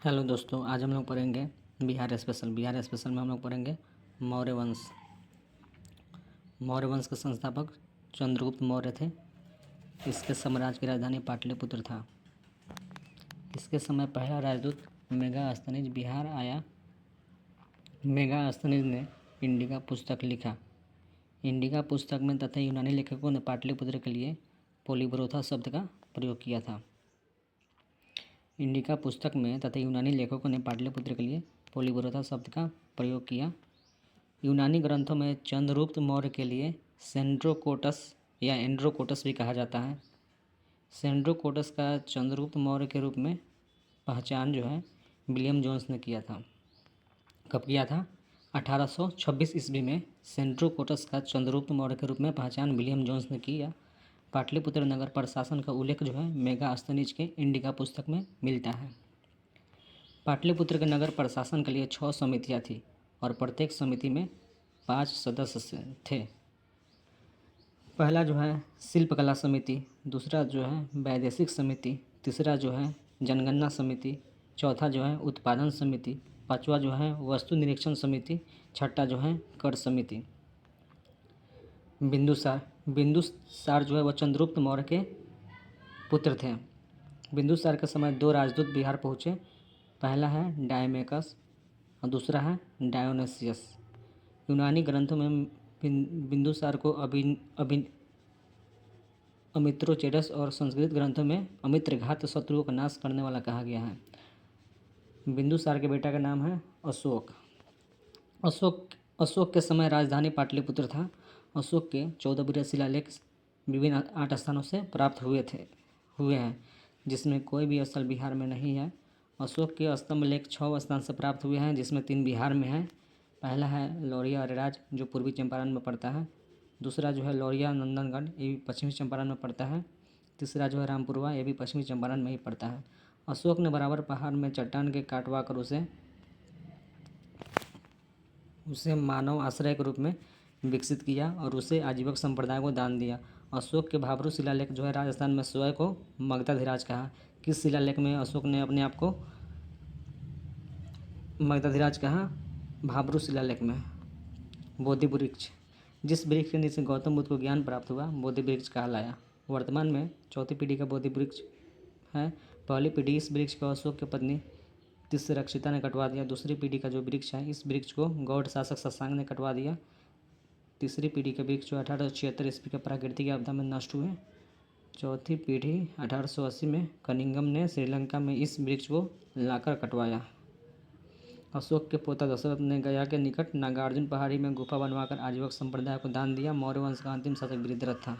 Hello दोस्तों, आज हम लोग पढ़ेंगे बिहार स्पेशल में हम लोग पढ़ेंगे मौर्य वंश। मौर्य वंश के संस्थापक चंद्रगुप्त मौर्य थे। इसके साम्राज्य की राजधानी पाटलिपुत्र था। इसके समय पहला राजदूत मेगास्थनीज बिहार आया। मेगास्थनीज ने इंडिका पुस्तक लिखा। इंडिका पुस्तक में तथा यूनानी लेखकों ने पाटलिपुत्र के लिए पोलिब्रोथा शब्द का प्रयोग किया था। इंडिका पुस्तक में तथा यूनानी लेखकों ने पाटलिपुत्र के लिए पोलिब्रोथा शब्द का प्रयोग किया। यूनानी ग्रंथों में चंद्रगुप्त मौर्य के लिए सेंड्रोकोटस या एंड्रोकोटस भी कहा जाता है। सेंड्रोकोटस का चंद्रगुप्त मौर्य के रूप में पहचान विलियम जोन्स ने किया था। कब किया था? 1826 ईस्वी में सेंड्रोकोटस का चंद्रगुप्त मौर्य के रूप में पहचान विलियम जोन्स ने किया। पाटलिपुत्र नगर प्रशासन का उल्लेख मेगास्थनीज के इंडिका पुस्तक में मिलता है। पाटलिपुत्र के नगर प्रशासन के लिए 6 समितियां थी और प्रत्येक समिति में 5 सदस्य थे। पहला शिल्पकला समिति, दूसरा वैदेशिक समिति, तीसरा जनगणना समिति, चौथा उत्पादन समिति, पांचवा वस्तु निरीक्षण समिति, छठा कर समिति। बिंदुसार वह चंद्रगुप्त मौर्य के पुत्र थे। बिंदुसार के समय 2 राजदूत बिहार पहुँचे। पहला है डायमेकस और दूसरा है डायोनेसियस। यूनानी ग्रंथों में बिंदुसार को अमित्रोचेडस और संस्कृत ग्रंथों में अमित्रघात शत्रुओं का नाश करने वाला कहा गया है। बिंदुसार के बेटा का नाम है अशोक। अशोक के समय राजधानी पाटलिपुत्र था। अशोक के 14 बृहद शिलालेख विभिन्न 8 स्थानों से प्राप्त हुए हैं, जिसमें कोई भी स्थल बिहार में नहीं है। अशोक के स्तंभ लेख 6 स्थान से प्राप्त हुए हैं, जिसमें 3 बिहार में है। पहला है लौरिया अरेराज, जो पूर्वी चंपारण में पड़ता है। दूसरा लौरिया नंदनगढ़, ये भी पश्चिमी चंपारण में पड़ता है। तीसरा रामपुरवा, ये भी पश्चिमी चंपारण में ही पड़ता है। अशोक ने बराबर पहाड़ में चट्टान के काटवा कर उसे मानव आश्रय के रूप में विकसित किया और उसे आजीवक संप्रदाय को दान दिया। अशोक के भाब्रू शिलालेख राजस्थान में स्वयं को मगधाधिराज कहा। किस शिलालेख में अशोक ने अपने आप को मगधाधिराज कहा? भाब्रू शिलालेख में। बोधि वृक्ष, जिस वृक्ष के नीचे गौतम बुद्ध को ज्ञान प्राप्त हुआ, बोधि वृक्ष कहलाया। वर्तमान में चौथी पीढ़ी का बोधि वृक्ष है। पहली पीढ़ी इस वृक्ष को अशोक की पत्नी तिस्रक्षिता ने कटवा दिया। दूसरी पीढ़ी का वृक्ष है, इस वृक्ष को गौड़ शासक शशांक ने कटवा दिया। तीसरी पीढ़ी के वृक्ष 1876 ईस्वी के प्राकृतिक आपदा में नष्ट हुए। चौथी पीढ़ी 1880 में कनिंगम ने श्रीलंका में इस वृक्ष को लाकर कटवाया। अशोक के पोता दशरथ ने गया के निकट नागार्जुन पहाड़ी में गुफा बनवाकर आजीवक संप्रदाय को दान दिया। मौर्य वंश का अंतिम शासक वृद्धरथ था।